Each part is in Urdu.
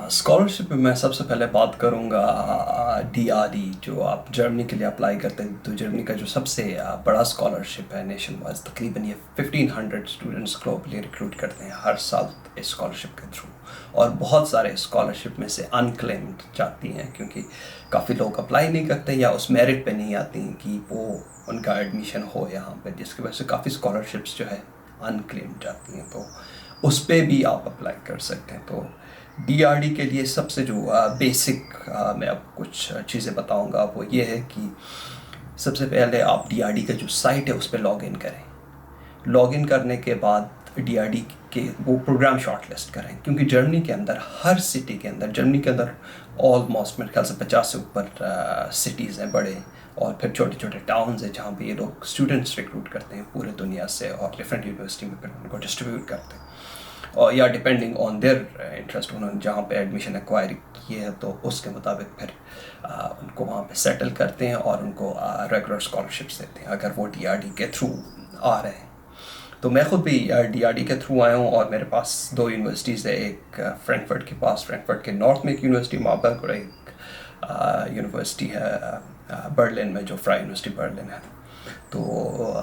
اسکالرشپ میں میں سب سے پہلے بات کروں گا DRE جو آپ جرمنی کے لیے اپلائی کرتے ہیں. تو جرمنی کا جو سب سے بڑا اسکالرشپ ہے نیشن وائز، تقریباً یہ 1500 اسٹوڈنٹس گلوبلی ریکروٹ کرتے ہیں ہر سال اس اسکالرشپ کے تھرو. اور بہت سارے اسکالرشپ میں سے انکلیمڈ جاتی ہیں کیونکہ کافی لوگ اپلائی نہیں کرتے یا اس میرٹ پہ نہیں آتی ہیں کہ وہ ان کا ایڈمیشن ہو یہاں پہ، جس کی وجہ سے کافی اسکالرشپس جو ہے انکلیمڈ جاتی ہیں. تو اس پہ بھی آپ اپلائی کر سکتے ہیں. تو DRE کے لیے سب سے جو بیسک میں اب کچھ چیزیں بتاؤں گا وہ یہ ہے کہ سب سے پہلے آپ DRE کا جو سائٹ ہے اس پہ لاگ ان کریں. لاگ ان کرنے کے بعد DRE کے وہ پروگرام شارٹ لسٹ کریں، کیونکہ جرمنی کے اندر ہر سٹی کے اندر آلموسٹ میرے خیال سے 50 سے اوپر سٹیز ہیں بڑے، اور پھر چھوٹے چھوٹے ٹاؤنز ہیں جہاں پہ یہ لوگ اسٹوڈنٹس ریکروٹ کرتے ہیں پورے دنیا سے، اور ڈفرینٹ یونیورسٹی میں پھر ان کو ڈسٹریبیوٹ کرتے ہیں. اور یا ڈپینڈنگ آن دیئر انٹرسٹ، انہوں نے جہاں پہ ایڈمیشن ایکوائر کی ہے تو اس کے مطابق پھر ان کو وہاں پہ سیٹل کرتے ہیں اور ان کو ریگولر اسکالرشپس دیتے ہیں اگر وہ DRE کے تھرو آ رہے ہیں. تو میں خود بھی DRE کے تھرو آیا ہوں، اور میرے پاس 2 یونیورسٹیز ہیں. ایک فرینکفرٹ کے پاس، فرینکفرٹ کے نارتھ میں ایک یونیورسٹی ماربرگ، اور ایک یونیورسٹی ہے برلن میں جو فرای یونیورسٹی برلن ہے. تو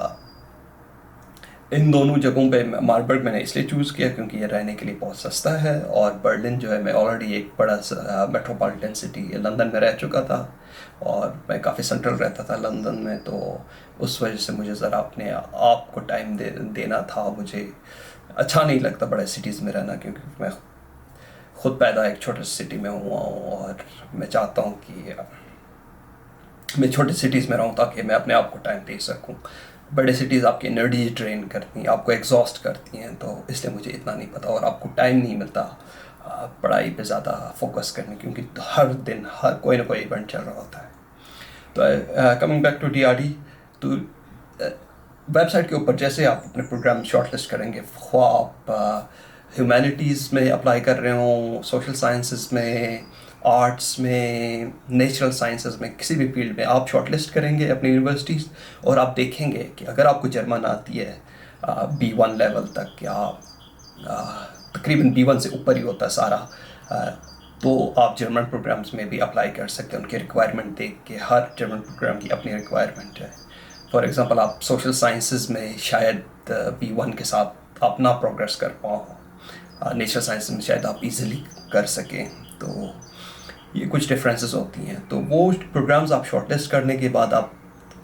ان دونوں جگہوں پہ ماربرگ میں نے اس لیے چوز کیا کیونکہ یہ رہنے کے لیے بہت سستا ہے، اور برلن جو ہے میں آلریڈی ایک بڑا میٹروپولیٹن سٹی لندن میں رہ چکا تھا، اور میں کافی سینٹرل رہتا تھا لندن میں. تو اس وجہ سے مجھے ذرا اپنے آپ کو ٹائم دینا تھا. مجھے اچھا نہیں لگتا بڑے سٹیز میں رہنا، کیونکہ میں خود پیدا ایک چھوٹے سٹی میں ہوا ہوں، اور میں چاہتا ہوں کہ میں چھوٹے سٹیز میں رہوں تاکہ میں اپنے آپ کو ٹائم دے سکوں. بڑے سٹیز آپ کی انرجی ڈرین کرتی ہیں، آپ کو ایگزاسٹ کرتی ہیں، تو اس لیے مجھے اتنا نہیں پتا، اور آپ کو ٹائم نہیں ملتا پڑھائی پہ زیادہ فوکس کرنے، کیونکہ ہر دن کوئی نہ کوئی ایونٹ چل رہا ہوتا ہے. تو کمنگ بیک ٹو DRE، تو ویب سائٹ کے اوپر جیسے آپ اپنے پروگرام شارٹ لسٹ کریں گے، خواہ آپ ہیومینٹیز میں اپلائی کر رہے ہوں، سوشل سائنسز میں، آرٹس میں، نیچرل سائنسز میں، کسی بھی فیلڈ میں آپ شارٹ لسٹ کریں گے اپنی یونیورسٹیز، اور آپ دیکھیں گے کہ اگر آپ کو جرمن آتی ہے B1 لیول تک، یا تقریباً B1 سے اوپر ہی ہوتا ہے سارا، تو آپ جرمن پروگرامز میں بھی اپلائی کر سکتے ہیں. ان کی ریکوائرمنٹ دیکھ کے، ہر جرمن پروگرام کی اپنی ریکوائرمنٹ ہے. فار ایگزامپل آپ سوشل سائنسز میں شاید B1 کے ساتھ آپ نہ پروگریس کر پاؤ، نیچرل سائنس میں شاید آپ ایزیلی کر سکیں. تو یہ کچھ ڈفرینسز ہوتی ہیں. تو وہ پروگرامز آپ شارٹ لسٹ کرنے کے بعد آپ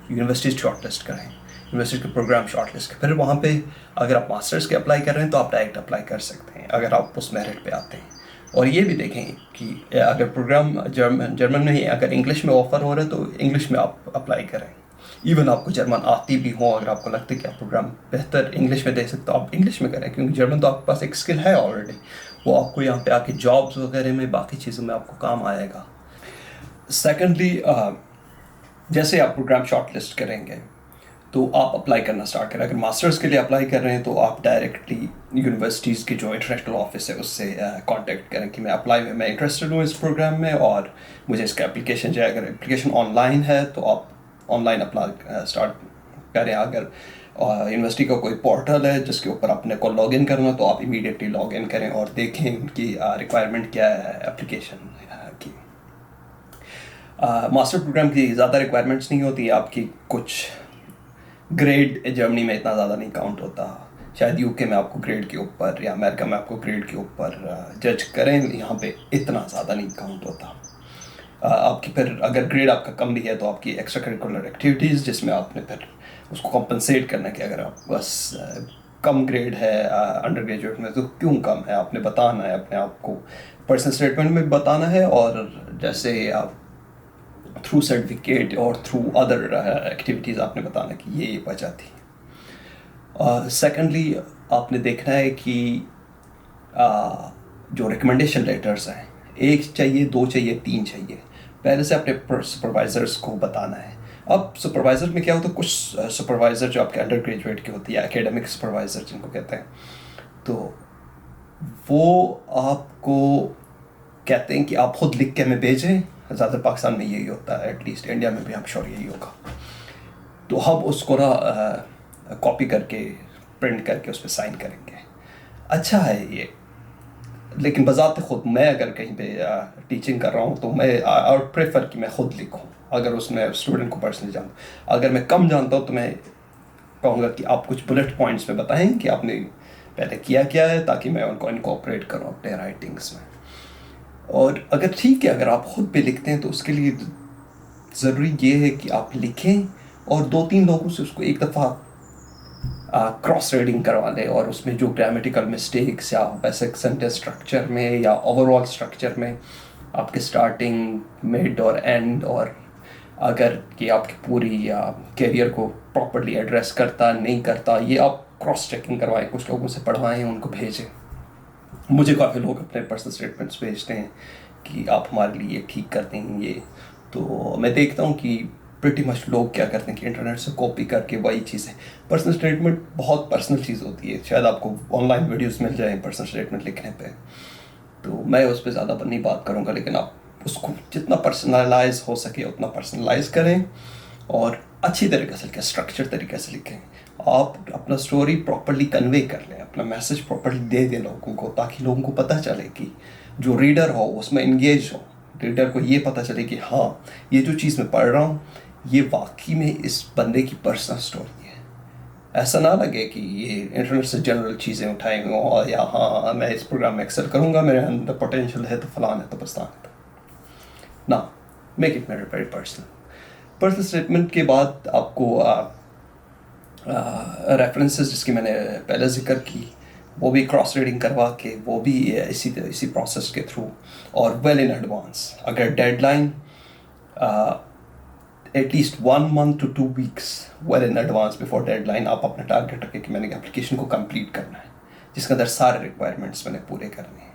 یونیورسٹیز شارٹ لسٹ کریں، یونیورسٹی کے پروگرام شارٹ لسٹ کریں. پھر وہاں پہ اگر آپ ماسٹرز کے اپلائی کر رہے ہیں تو آپ ڈائریکٹ اپلائی کر سکتے ہیں اگر آپ اس میرٹ پہ آتے ہیں. اور یہ بھی دیکھیں کہ اگر پروگرام جرمن میں ہی اگر انگلش میں آفر ہو رہا ہے تو انگلش میں آپ اپلائی کریں. ایون آپ کو جرمن آتی بھی ہو، اگر آپ کو لگتا ہے کہ آپ پروگرام بہتر انگلش میں دے سکتے ہو، آپ انگلش میں کریں، کیونکہ جرمن تو آپ کے پاس ایک اسکل ہے آلریڈی، وہ آپ کو یہاں پہ آ کے جابس وغیرہ میں، باقی چیزوں میں آپ کو کام آئے گا. سیکنڈلی، جیسے آپ پروگرام شارٹ لسٹ کریں گے تو آپ اپلائی کرنا اسٹارٹ کریں. اگر ماسٹرز کے لیے اپلائی کر رہے ہیں تو آپ ڈائریکٹلی یونیورسٹیز کے جو انٹرنیشنل آفس ہے اس سے کانٹیکٹ کریں کہ میں انٹرسٹڈ ہوں اس پروگرام میں، اور مجھے اس کا اپلیکیشن چاہیے. اگر اپلیکیشن آن لائن ہے تو آپ آن لائن اپلائی اسٹارٹ کریں. اگر یونیورسٹی کا کوئی پورٹل ہے جس کے اوپر اپنے کو لاگ ان کرنا تو آپ امیڈیٹلی لاگ ان کریں اور دیکھیں ان کی ریکوائرمنٹ کیا ہے اپلیکیشن کی. ماسٹر پروگرام کی زیادہ ریکوائرمنٹس نہیں ہوتی. آپ کی کچھ گریڈ جرمنی میں اتنا زیادہ نہیں کاؤنٹ ہوتا، شاید UK میں آپ کو گریڈ کے اوپر، یا امریکہ میں آپ کو گریڈ کے اوپر جج کریں، یہاں پہ اتنا زیادہ نہیں کاؤنٹ ہوتا. آپ کی پھر اگر گریڈ آپ کا کم بھی ہے تو آپ کی ایکسٹرا کریکولر ایکٹیویٹیز جس میں آپ نے پھر اس کو کمپنسیٹ کرنا کہ اگر آپ بس کم گریڈ ہے انڈر گریجویٹ میں تو کیوں کم ہے، آپ نے بتانا ہے اپنے آپ کو، پرسنل اسٹیٹمنٹ میں بتانا ہے، اور جیسے آپ تھرو سرٹیفکیٹ اور تھرو ادر ایکٹیویٹیز آپ نے بتانا کہ یہ وجہ تھی. سیکنڈلی، آپ نے دیکھنا ہے کہ جو ریکمنڈیشن لیٹرز ہیں، 1 چاہیے، 2 چاہیے، 3 چاہیے، پہلے سے اپنے سپروائزرس کو بتانا ہے. اب سپروائزر میں کیا ہوتا ہے، کچھ سپروائزر جو آپ کے انڈر گریجویٹ کے ہوتی ہے، اکیڈمک سپروائزر جن کو کہتے ہیں، تو وہ آپ کو کہتے ہیں کہ آپ خود لکھ کے ہمیں بھیجیں. زیادہ تر پاکستان میں یہی ہوتا ہے، ایٹ لیسٹ انڈیا میں بھی ہم شور یہی ہوگا. تو ہم اس کو کاپی کر کے پرنٹ کر کے اس پہ سائن کریں گے. اچھا ہے یہ، لیکن بذات خود میں اگر کہیں پہ ٹیچنگ کر رہا ہوں تو میں آئی وڈ پریفر کہ میں خود لکھوں اگر اس میں اسٹوڈنٹ کو پرسنلی جانتا ہوں. اگر میں کم جانتا ہوں تو میں کہوں گا کہ آپ کچھ بلٹ پوائنٹس میں بتائیں کہ آپ نے پہلے کیا ہے تاکہ میں ان کو انکوپریٹ کروں اپنے رائٹنگس میں. اور اگر ٹھیک ہے اگر آپ خود پہ لکھتے ہیں تو اس کے لیے ضروری یہ ہے کہ آپ لکھیں اور 2-3 لوگوں سے اس کو ایک دفعہ کراس ریڈنگ کروا لیں, اور اس میں جو گرامیٹیکل مسٹیکس یا بیسک سینٹینس اسٹرکچر میں یا اوور آل اسٹرکچر میں آپ کے اسٹارٹنگ مڈ اور اینڈ, اور اگر یہ آپ کی پوری کیریئر کو پراپرلی ایڈریس کرتا نہیں کرتا, یہ آپ کراس چیکنگ کروائیں, کچھ لوگوں سے پڑھوائیں, ان کو بھیجیں. مجھے کافی لوگ اپنے پرسنل اسٹیٹمنٹس بھیجتے ہیں کہ آپ ہمارے لیے یہ ٹھیک کرتے ہیں یہ, تو میں دیکھتا ہوں کہ پریٹی مچ لوگ کیا کرتے ہیں کہ انٹرنیٹ سے کاپی کر کے وہی چیزیں. پرسنل اسٹیٹمنٹ بہت پرسنل چیز ہوتی ہے, شاید آپ کو آن لائن ویڈیوز مل جائیں پرسنل اسٹیٹمنٹ لکھنے پہ, تو میں اس پہ زیادہ نہیں بات کروں گا, لیکن آپ اس کو جتنا پرسنلائز ہو سکے اتنا پرسنلائز کریں اور اچھی طریقے سے لکھیں, اسٹرکچر طریقے سے لکھیں. آپ اپنا اسٹوری پراپرلی کنوے کر لیں, اپنا میسج پراپرلی دے دیں لوگوں کو, تاکہ لوگوں کو پتہ چلے کہ جو ریڈر ہو اس میں انگیج ہو, ریڈر کو یہ پتہ چلے کہ ہاں یہ جو چیز میں پڑھ رہا ہوں یہ واقعی میں اس بندے کی پرسنل اسٹوری ہے. ایسا نہ لگے کہ یہ انٹرنیٹ سے جنرل چیزیں اٹھائیں گے یا ہاں میں اس پروگرام میں ایکسل کروں گا, میرے اندر پوٹینشیل ہے تو فلان ہے تو بستان ہے. نہ, make it very personal. Personal statement کے بعد آپ کو ریفرنسز جس کی میں نے پہلے ذکر کی وہ بھی کراس ریڈنگ کروا کے, وہ بھی اسی پروسیس کے تھرو, اور ویل ان ایڈوانس. اگر deadline at least 1 month to 2 weeks well in advance before deadline آپ اپنا ٹارگیٹ رکھیں کہ میں نے اپلیکیشن کو کمپلیٹ کرنا ہے, جس کے اندر سارے ریکوائرمنٹس میں نے پورے کرنے ہیں.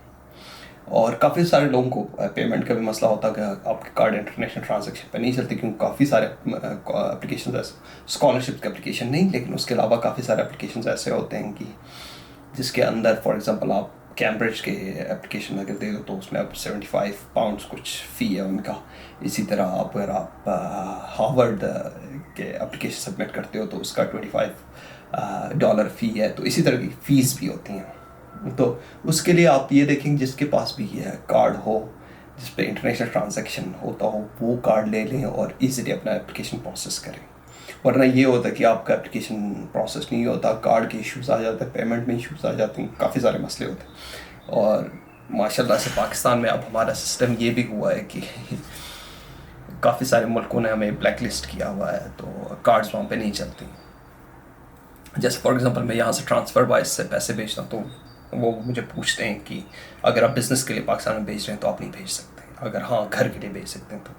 اور کافی سارے لوگوں کو پیمنٹ کا بھی مسئلہ ہوتا ہے کہ آپ کے کارڈ انٹرنیشنل ٹرانزیکشن پہ نہیں چلتے, کیونکہ کافی سارے اپلیکیشن ایسے, اسکالرشپ کے اپلیکیشن نہیں لیکن اس کے علاوہ کافی سارے اپلیکیشنز ایسے ہوتے ہیں کہ جس کے اندر فار ایگزامپل آپ کیمبرج کے اپلیکیشن اگر دے دو تو اس میں اب 75 pounds کچھ فی ہے ان کا. اسی طرح اگر آپ ہارورڈ کے اپلیکیشن سبمٹ کرتے ہو تو اس کا $25 فی ہے. تو اسی طرح کی فیس بھی ہوتی ہیں. تو اس کے لیے آپ یہ دیکھیں جس کے پاس بھی یہ کارڈ ہو جس پہ انٹرنیشنل ٹرانزیکشن ہوتا ہو وہ کارڈ لے لیں اور ایزیلی اپنا اپلیکیشن پروسیس کریں. ورنہ یہ ہوتا ہے کہ آپ کا اپلیکیشن پروسیس نہیں ہوتا, کارڈ کے ایشوز آ جاتے ہیں, پیمنٹ میں ایشوز آ جاتے ہیں, کافی سارے مسئلے ہوتے ہیں. اور ماشاء اللہ سے پاکستان میں اب ہمارا سسٹم یہ بھی ہوا ہے کہ کافی سارے ملکوں نے ہمیں بلیک لسٹ کیا ہوا ہے, تو کارڈز وہاں پہ نہیں چلتی. جیسے فار ایگزامپل میں یہاں سے ٹرانسفر وائز سے پیسے بھیجتا ہوں تو وہ مجھے پوچھتے ہیں کہ اگر آپ بزنس کے لیے پاکستان میں بھیج رہے ہیں تو آپ نہیں بھیج سکتے, اگر ہاں گھر کے لیے بھیج سکتے ہیں تو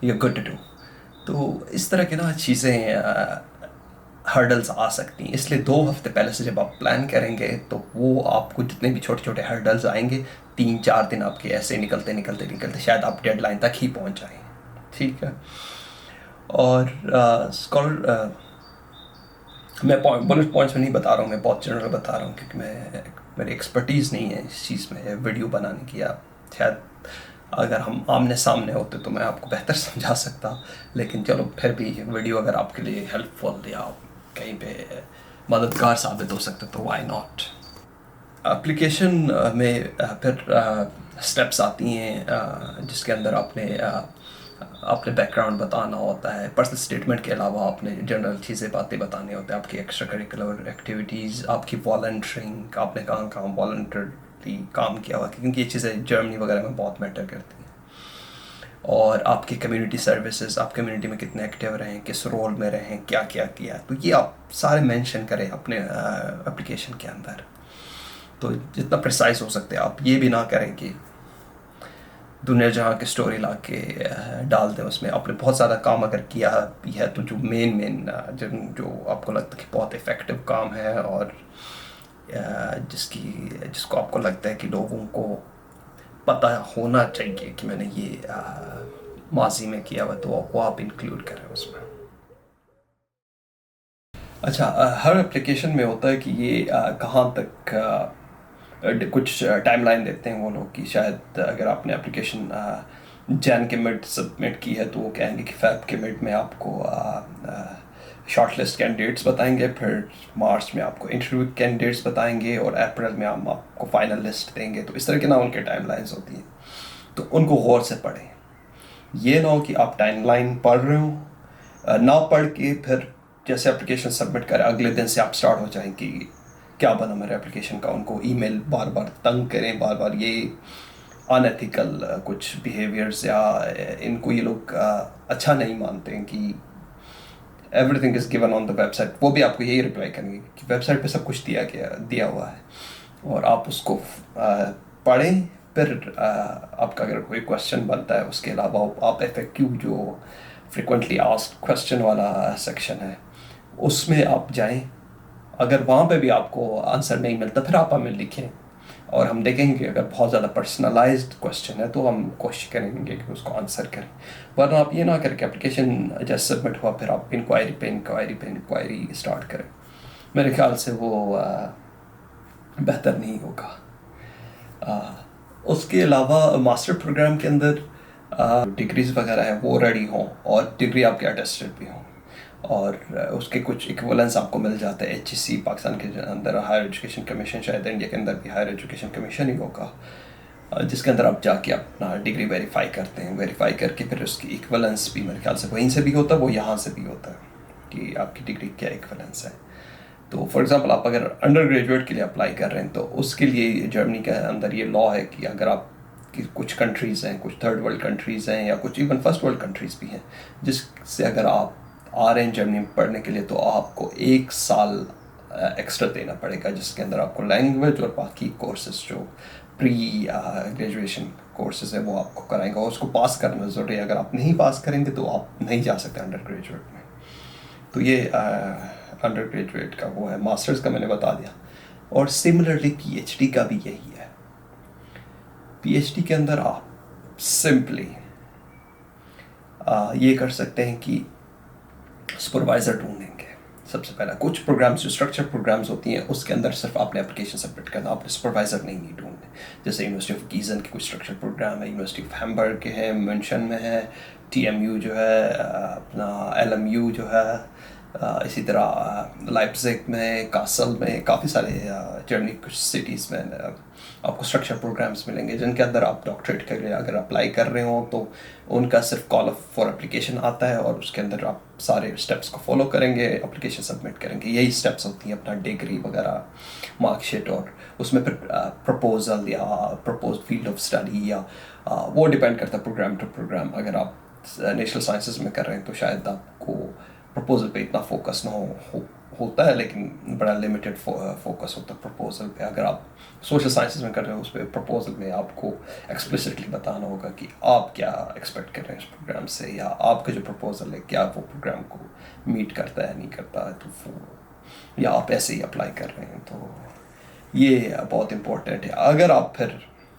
یو گڈ ٹو ڈو. تو اس طرح کی نا چیزیں ہرڈلز آ سکتی ہیں, اس لیے 2 ہفتے پہلے سے جب آپ پلان کریں گے تو وہ آپ کو جتنے بھی چھوٹے چھوٹے ہرڈلز آئیں گے 3-4 دن آپ کے ایسے نکلتے شاید آپ ڈیڈ لائن تک ہی پہنچ جائیں. ٹھیک ہے. اور اسکالر میں بلٹ پوائنٹس میں نہیں بتا رہا ہوں, میں بہت جنرل بتا رہا ہوں کیونکہ میری ایکسپرٹیز نہیں ہے اس چیز میں ویڈیو بنانے کی. شاید اگر ہم آمنے سامنے ہوتے تو میں آپ کو بہتر سمجھا سکتا, لیکن چلو پھر بھی ویڈیو اگر آپ کے لیے ہیلپ فل یا کہیں پہ مددگار ثابت ہو سکتا تو وائی ناٹ. اپلیکیشن میں پھر اسٹیپس آتی ہیں جس کے اندر آپ نے اپنے بیک گراؤنڈ بتانا ہوتا ہے. پرسنل اسٹیٹمنٹ کے علاوہ آپ نے جنرل چیزیں باتیں بتانے ہوتے ہیں, آپ کی ایکسٹرا کریکولر ایکٹیویٹیز, آپ کی والنٹرنگ, آپ نے کہاں والنٹرلی کام کیا ہوا, کیونکہ یہ چیزیں جرمنی وغیرہ میں بہت میٹر کرتی ہیں. اور آپ کی کمیونٹی سروسز, آپ کمیونٹی میں کتنے ایکٹیو رہیں, کس رول میں رہیں, کیا کیا, تو یہ آپ سارے مینشن کریں اپنے اپلیکیشن کے اندر. تو جتنا پریسائز ہو سکتے آپ یہ بھی نہ کریں کہ دنیا جہاں کی سٹوری لا کے ڈال دیں اس میں. آپ نے بہت زیادہ کام اگر کیا بھی ہے تو جو مین جو آپ کو لگتا ہے کہ بہت افیکٹو کام ہے اور جس کو آپ کو لگتا ہے کہ لوگوں کو پتہ ہونا چاہیے کہ میں نے یہ ماضی میں کیا ہوا, تو وہ آپ انکلوڈ کریں اس میں. اچھا, ہر اپلیکیشن میں ہوتا ہے کہ یہ کہاں تک کچھ ٹائم لائن دیتے ہیں وہ لوگ کہ شاید اگر آپ نے اپلیکیشن جین کے مڈ سبمٹ کی ہے تو وہ کہیں گے کہ فیب کے مڈ میں آپ کو شارٹ لسٹ کینڈیڈیٹس بتائیں گے، پھر مارچ میں آپ کو انٹرویو کینڈیڈیٹس بتائیں گے، اور اپریل میں ہم آپ کو فائنل لسٹ دیں گے. تو اس طرح کے نا ان کے ٹائم لائنز ہوتی ہیں، تو ان کو غور سے پڑھیں. یہ نہ ہو کہ آپ ٹائم لائن پڑھ رہے ہوں، نہ پڑھ کے پھر جیسے اپلیکیشن سبمٹ کریں اگلے دن سے آپ اسٹارٹ ہو جائیں کہ کیا بنا میرے اپلیکیشن کا. ان کو ای میل بار بار تنگ کریں بار بار. یہ ان ایتھیکل کچھ بیہیویئرس، یا ان کو یہ لوگ اچھا نہیں مانتے ہیں کہ everything is given on the website. وہ بھی آپ کو یہی رپلائی کریں گے کہ ویب سائٹ پہ سب کچھ دیا ہوا ہے، اور آپ اس کو پڑھیں. پھر آپ کا اگر کوئی کویشچن بنتا ہے، اس کے علاوہ آپ ایف اے کیو جو فریکوینٹلی آسکڈ کویشچن والا سیکشن ہے اس میں آپ جائیں. اگر وہاں پہ بھی آپ کو آنسر نہیں ملتا پھر آپ ہمیں لکھیں، اور ہم دیکھیں گے اگر بہت زیادہ پرسنلائزڈ کویشچن ہے تو ہم کوشش کریں گے کہ اس کو آنسر کریں. ورنہ آپ یہ نہ کر کے اپلیکیشن جیسے سبمٹ ہوا پھر آپ انکوائری اسٹارٹ کریں. میرے خیال سے وہ بہتر نہیں ہوگا. اس کے علاوہ ماسٹر پروگرام کے اندر ڈگریز وغیرہ ہیں وہ ریڈی ہوں، اور ڈگری آپ کے اٹیسٹڈ بھی ہوں، اور اس کے کچھ ایکویلنس آپ کو مل جاتا ہے. ایچ ای سی پاکستان کے اندر ہائر ایجوکیشن کمیشن، شاید انڈیا کے اندر بھی ہائر ایجوکیشن کمیشن ہی ہوگا، جس کے اندر آپ جا کے اپنا ڈگری ویریفائی کرتے ہیں. ویریفائی کر کے پھر اس کی ایکویلنس بھی میرے خیال سے وہیں سے بھی ہوتا ہے، وہ یہاں سے بھی ہوتا ہے کہ آپ کی ڈگری کیا ایکویلنس ہے. تو فار ایگزامپل آپ اگر انڈر گریجویٹ کے لیے اپلائی کر رہے ہیں تو اس کے لیے جرمنی کے اندر یہ لا ہے کہ اگر آپ کی کچھ کنٹریز ہیں، کچھ تھرڈ ورلڈ کنٹریز ہیں، یا کچھ ایون فرسٹ ورلڈ کنٹریز بھی ہیں، جس سے اگر آپ آ رہے ہیں جرمنی میں پڑھنے کے لیے تو آپ کو 1 سال ایکسٹرا دینا پڑے گا، جس کے اندر آپ کو لینگویج اور باقی کورسز جو پری گریجویشن کورسز ہیں وہ آپ کو کرائیں گے، اور اس کو پاس کرنا ضروری ہے. اگر آپ نہیں پاس کریں گے تو آپ نہیں جا سکتے انڈر گریجویٹ میں. تو یہ انڈر گریجویٹ کا وہ ہے. ماسٹرز کا میں نے بتا دیا. اور سملرلی پی ایچ ڈی کا بھی یہی ہے. پی ایچ ڈی کے اندر آپ سمپلی یہ کر سکتے ہیں کہ سپروائزر ڈھونڈیں گے. سب سے پہلا کچھ پروگرامس جو اسٹرکچر پروگرامس ہوتی ہیں اس کے اندر صرف آپ نے اپلیکیشن سبمٹ کرنا، آپ نے سپروائزر نہیں ڈھونڈنے. جیسے یونیورسٹی آف گیزن کے کچھ اسٹرکچر پروگرام ہے، یونیورسٹی آف ہیمبرگ کے ہیں، منشن میں ہے، ٹی ایم یو جو ہے، اپنا ایل ایم یو جو ہے، اسی طرح لائپزگ میں، کاسل میں، کافی سارے جرمنی کچھ سٹیز میں آپ کو اسٹرکچر پروگرامس ملیں گے جن کے اندر آپ ڈاکٹریٹ کے لیے اگر اپلائی کر رہے ہوں تو ان کا صرف کال فار اپلیکیشن آتا ہے، اور اس کے اندر آپ سارے اسٹیپس کو فالو کریں گے، اپلیکیشن سبمٹ کریں گے. یہی اسٹیپس ہوتی ہیں اپنا ڈگری وغیرہ، مارک شیٹ، اور اس میں پھر پرپوزل یا پرپوزڈ فیلڈ آف اسٹڈی، یا وہ ڈپینڈ کرتا ہے پروگرام ٹو پروگرام. اگر آپ نیشنل سائنسز میں کر رہے ہیں تو شاید آپ کو پرپوزل پہ اتنا فوکس نہ ہوتا ہے، لیکن بڑا لمیٹڈ فوکس ہوتا ہے پرپوزل پہ. اگر آپ سوشل سائنسز میں کر رہے ہیں اس پہ پرپوزل میں آپ کو ایکسپلسٹلی بتانا ہوگا کہ آپ کیا ایکسپیکٹ کر رہے ہیں اس پروگرام سے، یا آپ کا جو پرپوزل ہے کیا وہ پروگرام کو میٹ کرتا ہے نہیں کرتا ہے، تو یا آپ ایسے ہی اپلائی کر رہے ہیں. تو یہ بہت امپورٹنٹ ہے. اگر آپ پھر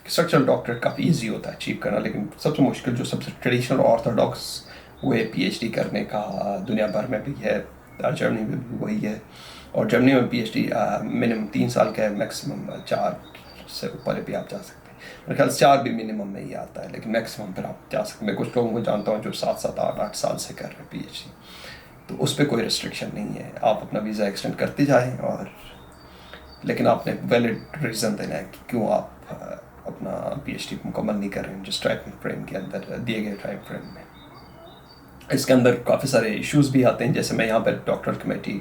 اسٹرکچرل ڈاکٹریٹ کافی ایزی ہوتا ہے اچیو کرنا، لیکن سب سے مشکل جو سب سے ٹریڈیشنل اور آرتھوڈاکس وہ پی ایچ ڈی کرنے کا دنیا بھر میں بھی ہے، جرمنی میں بھی وہی ہے. اور جرمنی میں پی ایچ ڈی منیمم 3 سال کا ہے، میکسیمم 4 سے اوپر بھی آپ جا سکتے ہیں. میرے خیال سے 4 بھی منیمم میں ہی آتا ہے، لیکن میکسیمم پھر آپ جا سکتے ہیں. میں کچھ لوگوں کو جانتا ہوں جو 7 8 سال سے کر رہے ہیں پی ایچ ڈی، تو اس پہ کوئی ریسٹرکشن نہیں ہے. آپ اپنا ویزا ایکسٹینڈ کرتے جائیں، اور لیکن آپ نے ویلڈ ریزن دینا ہے کہ کیوں آپ اپنا پی ایچ ڈی مکمل نہیں کر رہے ہیں جس ٹائم فریم کے اندر دیے گئے ٹائم فریم میں. اس کے اندر کافی سارے ایشوز بھی آتے ہیں. جیسے میں یہاں پر ڈاکٹر کمیٹی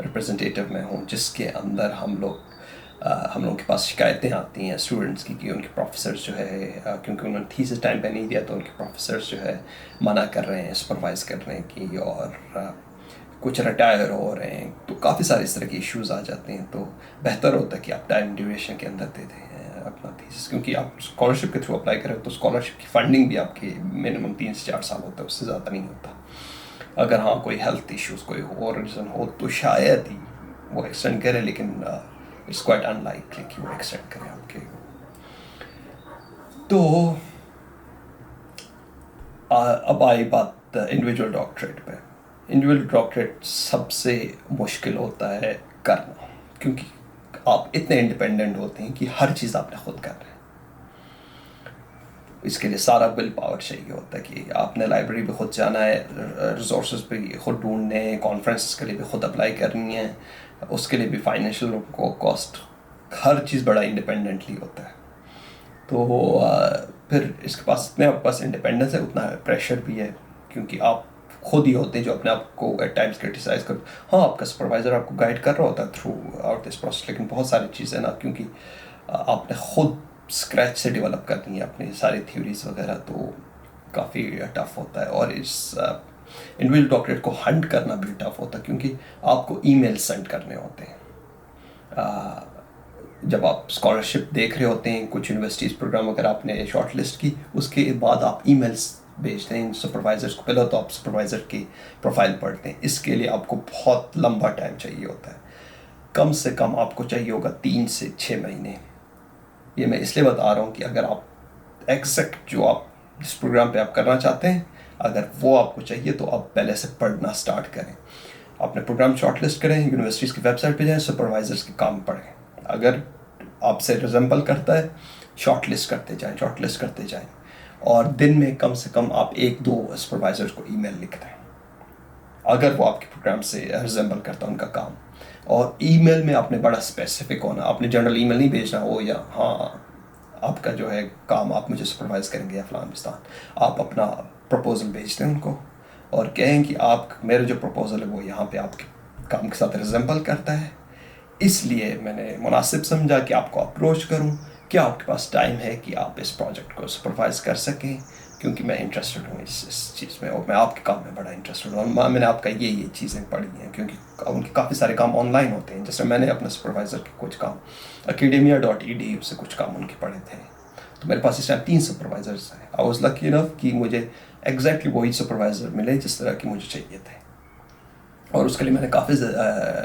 ریپرزنٹیٹیو میں ہوں، جس کے اندر ہم لوگوں کے پاس شکایتیں آتی ہیں اسٹوڈنٹس کی کہ ان کے پروفیسرز جو ہے کیونکہ انہوں نے تھیسس ٹائم پہ نہیں دیا تو ان کے پروفیسرز جو ہے منع کر رہے ہیں سپروائز کرنے کی، اور کچھ ریٹائر ہو رہے ہیں. تو کافی سارے اس طرح کے ایشوز آ جاتے ہیں. تو بہتر ہوتا ہے کہ آپ ٹائم ڈیوریشن کے اندر دے دیں اپنا تھیسس، کیونکہ آپ اسکالرشپ کے تھرو اپلائی کریں تو اسکالرشپ کی فنڈنگ بھی آپ کی منیمم 3 سے 4 سال ہوتا ہے، اس سے زیادہ نہیں ہوتا. اگر ہاں کوئی ہیلتھ ایشوز کوئی اور ریزن ہو تو شاید ہی وہ ایکسٹینڈ کرے، لیکن اٹس کوائٹ ان لائکلی کہ وہ ایکسٹینڈ کرے آپ کے. تو اب آئی بات انڈیویجول ڈاکٹریٹ پہ. انڈیویجول ڈاکٹریٹ سب سے مشکل ہوتا ہے کرنا، کیونکہ آپ اتنے انڈیپینڈنٹ ہوتے ہیں کہ ہر چیز آپ نے خود کر رہے ہیں. اس کے لیے سارا ول پاور چاہیے ہوتا ہے کہ آپ نے لائبریری بھی خود جانا ہے, ریسورسز بھی خود ڈھونڈنے ہیں, کانفرنسز کے لیے بھی خود اپلائی کرنی ہے, اس کے لیے بھی فائنینشیل کو کاسٹ, ہر چیز بڑا انڈیپینڈنٹلی ہوتا ہے. تو پھر اس کے پاس اتنے آپ پاس انڈیپینڈنس ہے, اتنا پریشر بھی ہے, کیونکہ آپ خود ہی ہوتے ہیں جو اپنے آپ کو ایٹ ٹائمس کرٹیسائز کر. ہاں, آپ کا سپروائزر آپ کو گائڈ کر رہا ہوتا ہے تھرو آؤٹ دس پروسیس, لیکن بہت ساری چیزیں نا, کیونکہ آپ نے خود اسکریچ سے ڈیولپ کرنی ہے اپنی ساری تھیوریز وغیرہ, تو کافی ٹف ہوتا ہے. اور اس انڈیویجول ڈاکٹریٹ کو ہنٹ کرنا بھی ٹف ہوتا ہے, کیونکہ آپ کو ای میل سینڈ کرنے ہوتے ہیں. جب آپ اسکالرشپ دیکھ رہے ہوتے ہیں, کچھ یونیورسٹیز پروگرام وغیرہ آپ نے شارٹ لسٹ کی, اس کے بعد آپ ای میلس بھیجتے ہیں سپروائزرس کو. پہلے تو آپ سپروائزر کی پروفائل پڑھتے ہیں, اس کے لیے آپ کو بہت لمبا ٹائم چاہیے ہوتا ہے. کم سے کم آپ کو چاہیے ہوگا 3 سے 6 مہینے. یہ میں اس لیے بتا رہا ہوں کہ اگر آپ ایگزیکٹ جو آپ جس پروگرام پہ آپ کرنا چاہتے ہیں, اگر وہ آپ کو چاہیے تو آپ پہلے سے پڑھنا اسٹارٹ کریں. اپنے پروگرام شارٹ لسٹ کریں, یونیورسٹیز کی ویب سائٹ پہ جائیں, سپروائزرس کے کام پڑھیں. اگر آپ سے ریزمبل کرتا ہے, شارٹ لسٹ کرتے جائیں, شارٹ لسٹ کرتے جائیں, اور دن میں کم سے کم آپ 1-2 سپروائزرس کو ای میل لکھ دیں اگر وہ آپ کے پروگرام سے ریزمبل کرتا ہے ان کا کام. اور ای میل میں آپ نے بڑا اسپیسیفک ہونا, آپ نے جنرل ای میل نہیں بھیجنا ہو یا ہاں آپ کا جو ہے کام آپ مجھے سپروائز کریں گے یا فلاں بستان. آپ اپنا پروپوزل بھیج دیں ان کو اور کہیں کہ آپ میرے جو پروپوزل ہے وہ یہاں پہ آپ کے کام کے ساتھ ریزمبل کرتا ہے, اس لیے میں نے مناسب سمجھا کہ آپ کو اپروچ کروں. کیا آپ کے پاس ٹائم ہے کہ آپ اس پروجیکٹ کو سپروائز کر سکیں, کیونکہ میں انٹرسٹڈ ہوں اس چیز میں, اور میں آپ کے کام میں بڑا انٹرسٹڈ ہوں. اور میں نے آپ کا یہ چیزیں پڑھی ہیں, کیونکہ ان کے کافی سارے کام آن لائن ہوتے ہیں. جیسے میں نے اپنے سپروائزر کے کچھ کام academia.edu سے کچھ کام ان کے پڑھے تھے, تو میرے پاس اس ٹائم 3 سپروائزرس ہیں. آئی واز لکی انف کہ مجھے ایگزیکٹلی وہی سپروائزر ملے جس طرح کی مجھے چاہیے تھے. اور اس کے لیے میں نے کافی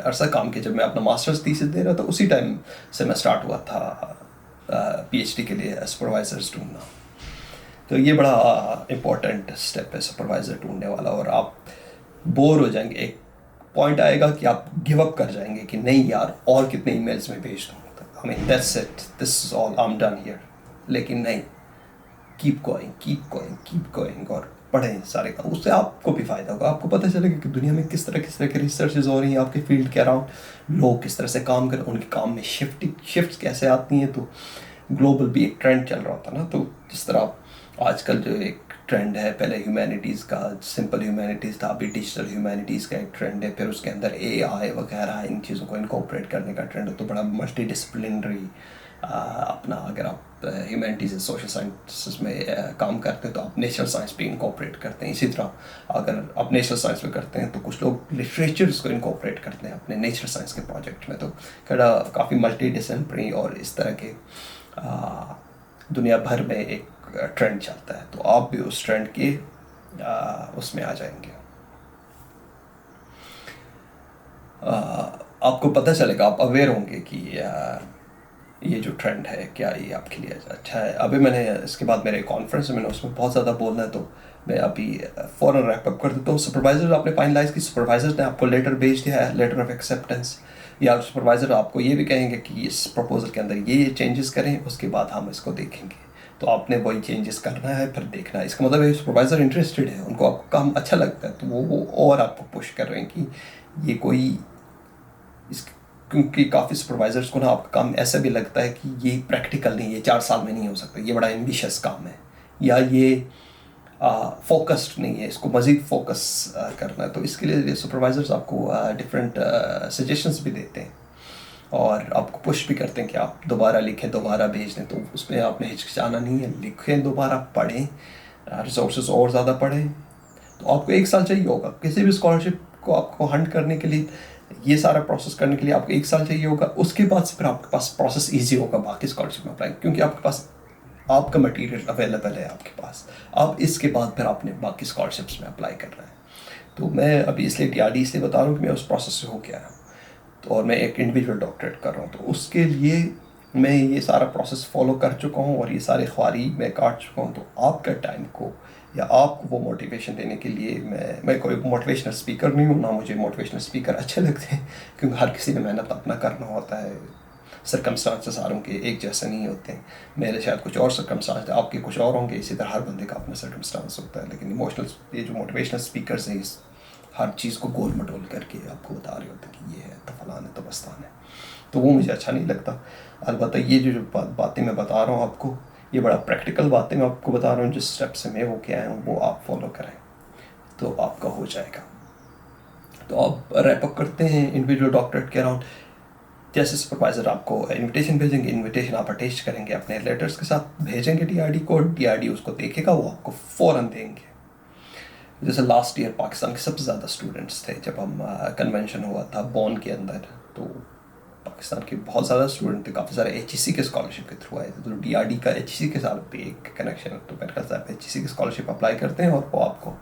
عرصہ کام کیا. جب میں اپنا ماسٹرز تھیسس دے رہا تھا, اسی ٹائم سے میں اسٹارٹ ہوا تھا پی ایچ ڈی کے لیے سپروائزرز ڈھونڈنا. تو یہ بڑا امپورٹنٹ اسٹیپ ہے سپروائزر ڈھونڈنے والا. اور آپ بور ہو جائیں گے, ایک پوائنٹ آئے گا کہ آپ گیو اپ کر جائیں گے کہ نہیں یار اور کتنے ای میلز میں بھیج دوں, I mean that's it, this is all, I'm done here. لیکن نہیں, keep going اور پڑھیں سارے کام. اس سے آپ کو بھی فائدہ ہوگا, آپ کو پتہ چلے گا کہ دنیا میں کس طرح کی ریسرچز ہو رہی ہیں آپ کے فیلڈ کے اراؤنڈ, لوگ کس طرح سے کام کریں, ان کے کام میں شفٹس کیسے آتی ہیں. تو گلوبل بھی ایک ٹرینڈ چل رہا ہوتا نا, تو جس طرح آج کل جو ایک ٹرینڈ ہے, پہلے ہیومینٹیز کا سمپل ہیومینٹیز تھا, ابھی ڈیجیٹل ہیومینٹیز کا ایک ٹرینڈ ہے, پھر اس کے اندر اے آئی وغیرہ ان چیزوں کو انکارپوریٹ کرنے کا ٹرینڈ ہے. تو بڑا ملٹی ڈسپلنری اپنا, اگر آپ ہیومینٹیز سوشل سائنسز میں کام کرتے ہیں تو آپ نیچرل سائنس بھی انکارپوریٹ کرتے ہیں. اسی طرح اگر آپ نیچرل سائنس میں کرتے ہیں تو کچھ لوگ لٹریچرس کو انکارپوریٹ کرتے ہیں اپنے نیچرل سائنس کے پروجیکٹ میں. تو کافی ملٹی ڈسپلنری اور اس طرح کے دنیا بھر میں ایک ٹرینڈ چلتا ہے. تو آپ بھی اس ٹرینڈ کے اس میں آ جائیں گے. آپ کو پتہ چلے گا, آپ اویئر ہوں گے کہ یہ جو ٹرینڈ ہے کیا یہ آپ کے لیے اچھا ہے. ابھی میں نے اس کے بعد میرے کانفرنس میں نے اس میں بہت زیادہ بولنا ہے, تو میں ابھی فوراً ریپ اپ کر دیتا ہوں. سپروائزر آپ نے فائنلائز کی, سپروائزر نے آپ کو لیٹر بھیج دیا ہے, لیٹر آف ایکسیپٹنس, یا سپروائزر آپ کو یہ بھی کہیں گے کہ اس پروپوزل کے اندر یہ چینجز کریں, اس کے بعد ہم اس کو دیکھیں گے. تو آپ نے وہی چینجز کرنا ہے, پھر دیکھنا ہے. اس کا مطلب ہے سپروائزر انٹرسٹڈ ہے, ان کو آپ کا کام اچھا لگتا ہے, تو وہ اور آپ کو پش کر رہے ہیں کہ یہ کوئی کیونکہ کافی سپروائزرس کو نا آپ کا کام ایسا بھی لگتا ہے کہ یہ پریکٹیکل نہیں, یہ 4 سال میں نہیں ہو سکتا, یہ بڑا ایمبیشس کام ہے, یا یہ فوکسڈ نہیں ہے, اس کو مزید فوکس کرنا ہے. تو اس کے لیے سپروائزرس آپ کو ڈفرینٹ سجیشنس بھی دیتے ہیں اور آپ کو پش بھی کرتے ہیں کہ آپ دوبارہ لکھیں, دوبارہ بھیج دیں. تو اس میں آپ نے ہچکچانا نہیں ہے, لکھیں, دوبارہ پڑھیں, ریسورسز اور زیادہ پڑھیں. تو آپ کو 1 سال چاہیے ہوگا کسی بھی اسکالرشپ کو آپ کو ہنٹ کرنے کے لیے, یہ سارا پروسیس کرنے کے لیے آپ کو 1 سال چاہیے ہوگا. اس کے بعد سے پھر آپ کے پاس پروسیس ایزی ہوگا باقی اسکالرشپ میں اپلائی, کیونکہ آپ کے پاس آپ کا مٹیریل اویلیبل ہے آپ کے پاس. اب اس کے بعد پھر آپ نے باقی اسکالرشپس میں اپلائی کرنا ہے. تو میں ابھی اس لیے ٹی آر ڈی اس لیے بتا رہا ہوں کہ میں اس پروسیس سے ہو کے آیا ہوں, تو اور میں ایک انڈیویجول ڈاکٹریٹ کر رہا ہوں. تو اس کے لیے میں یہ سارا پروسیس فالو کر چکا ہوں اور یہ سارے خواری میں کاٹ چکا ہوں. تو آپ کا ٹائم کو یا آپ کو وہ موٹیویشن دینے کے لیے میں کوئی موٹیویشنل اسپیکر نہیں ہوں, نہ مجھے موٹیویشنل اسپیکر اچھے لگتے ہیں, کیونکہ ہر کسی نے محنت اپنا کرنا ہوتا ہے. سرکمسٹانسز ساروں کے ایک جیسے نہیں ہوتے ہیں. میرے شاید کچھ اور سرکمسٹانس آپ کے کچھ اور ہوں گے, اسی طرح ہر بندے کا اپنا سرکمسٹانس ہوتا ہے. لیکن ایموشنل یہ جو موٹیویشنل اسپیکرز ہیں ہر چیز کو گول مٹول کر کے آپ کو بتا رہے ہوتے ہیں کہ یہ ہے تو فلان ہے تو بستان ہے, تو وہ مجھے اچھا نہیں لگتا. البتہ یہ جو باتیں میں بتا رہا ہوں آپ کو, یہ بڑا پریکٹیکل باتیں میں آپ کو بتا رہا ہوں. جس اسٹیپ سے میں ہو کے آیا ہوں وہ آپ فالو کریں تو آپ کا ہو جائے گا. تو آپ ریپ اپ کرتے ہیں انڈیویجول ڈاکٹریٹ کے اراؤنڈ. جیسے سپروائزر آپ کو انویٹیشن بھیجیں گے, انویٹیشن آپ اٹیچ کریں گے اپنے لیٹرس کے ساتھ, بھیجیں گے ڈی آر ڈی کو, ڈی آر ڈی اس کو دیکھے گا, وہ آپ کو فوراً دیں گے. جیسے لاسٹ ایئر پاکستان کے سب سے زیادہ اسٹوڈنٹس تھے جب ہم کنونشن ہوا تھا بون کے اندر, تو پاکستان کے بہت زیادہ اسٹوڈنٹ تھے, کافی سارے ایچ ای سی کے اسکالرشپ کے تھرو آئے تھے. تو ڈی آر ڈی کا ایچ ای سی کے ساتھ بھی ایک کنیکشن ہے, تو میرے خیال سے آپ ایچ ای سی کی اسکالرشپ اپلائی کرتے ہیں اور وہ آپ کو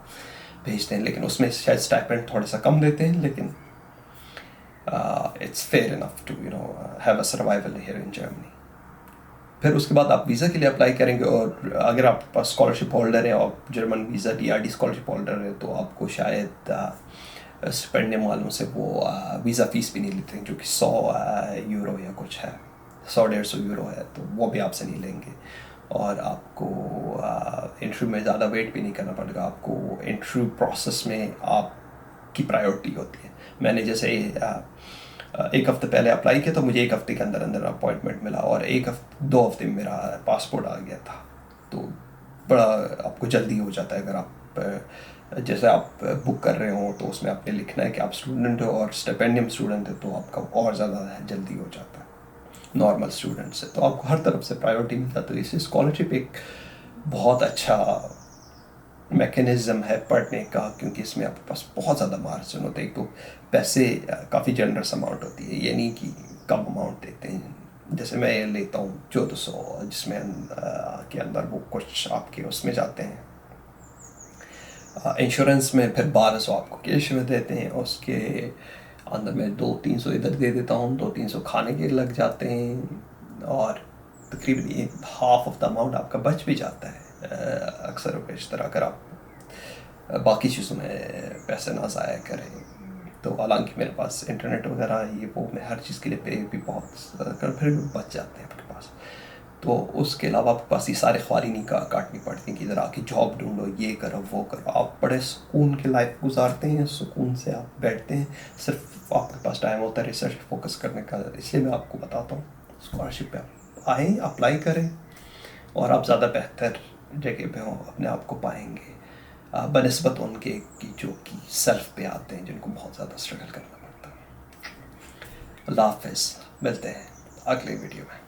بھیجتے ہیں. لیکن اس میں شاید اسٹائپینڈ تھوڑا سا کم دیتے ہیں, لیکن it's fair enough to have a survival here in Germany. پھر اس کے بعد آپ ویزا کے لیے اپلائی کریں گے, اور اگر آپ پاس اسکالرشپ ہولڈر ہیں اور German visa D R D scholarship holder ہے, تو آپ کو شاید اسپینڈیم والوں سے وہ ویزا فیس بھی نہیں لیتے ہیں, جو کہ 100 یورو یا کچھ ہے, 100-150 یورو ہے, تو وہ بھی آپ سے نہیں لیں گے. اور آپ کو انٹرویو میں زیادہ ویٹ بھی نہیں کرنا پڑے گا. آپ کو انٹرویو پروسیس میں آپ کی پرائیورٹی ہوتی ہے. میں نے جیسے 1 ہفتے پہلے اپلائی کیا تو مجھے 1 ہفتے کے اندر اندر اپوائنٹمنٹ ملا, اور 2 ہفتے میں میرا پاسپورٹ آ گیا تھا. تو بڑا آپ کو جلدی ہو جاتا ہے. اگر آپ جیسے آپ بک کر رہے ہوں تو اس میں آپ نے لکھنا ہے کہ آپ اسٹوڈنٹ ہو اور اسٹیپینڈیم اسٹوڈنٹ ہے, تو آپ کا اور زیادہ جلدی ہو جاتا ہے نارمل اسٹوڈنٹ سے. تو آپ کو ہر طرف سے پرائیورٹی مل جاتی ہے. اس لیے اسکالرشپ ایک بہت اچھا میکینزم ہے پڑھنے کا, کیونکہ اس میں آپ کے پاس بہت زیادہ مارجن ہوتے ہیں. ایک تو پیسے کافی جنرس اماؤنٹ ہوتی ہے, یہ نہیں کہ کم اماؤنٹ دیتے ہیں. جیسے میں لیتا ہوں 1400, جس میں کے اندر وہ کچھ آپ کے اس میں جاتے ہیں انشورنس میں, پھر 1200 آپ کو کیش میں دیتے ہیں. اس کے اندر میں 200-300 ادھر دے دیتا ہوں, 200-300 کھانے کے لگ جاتے ہیں, اور تقریباً ہاف آف دا اماؤنٹ آپ کا بچ بھی جاتا ہے اکثر و بیشتر, اگر آپ باقی چیزوں میں پیسے نہ ضائع کریں. تو حالانکہ میرے پاس انٹرنیٹ وغیرہ یہ وہ, میں ہر چیز کے لیے پے بھی بہت پھر بھی بچ جاتے ہیں آپ کے پاس. تو اس کے علاوہ آپ کے پاس یہ سارے خواری نہیں کاٹنی پڑتی کہ ادھر آ کے جاب ڈھونڈو, یہ کرو وہ کرو. آپ بڑے سکون کے لائف گزارتے ہیں, سکون سے آپ بیٹھتے ہیں, صرف آپ کے پاس ٹائم ہوتا ہے ریسرچ فوکس کرنے کا. اس لیے میں آپ کو بتاتا ہوں اسکالرشپ پہ آئیں, اپلائی کریں, اور آپ زیادہ بہتر جگہ پہ ہوں, اپنے آپ کو پائیں گے بنسبت ان کے جو کہ سیلف پہ آتے ہیں, جن کو بہت زیادہ اسٹرگل کرنا پڑتا ہے. اللہ حافظ, ملتے ہیں اگلے ویڈیو میں.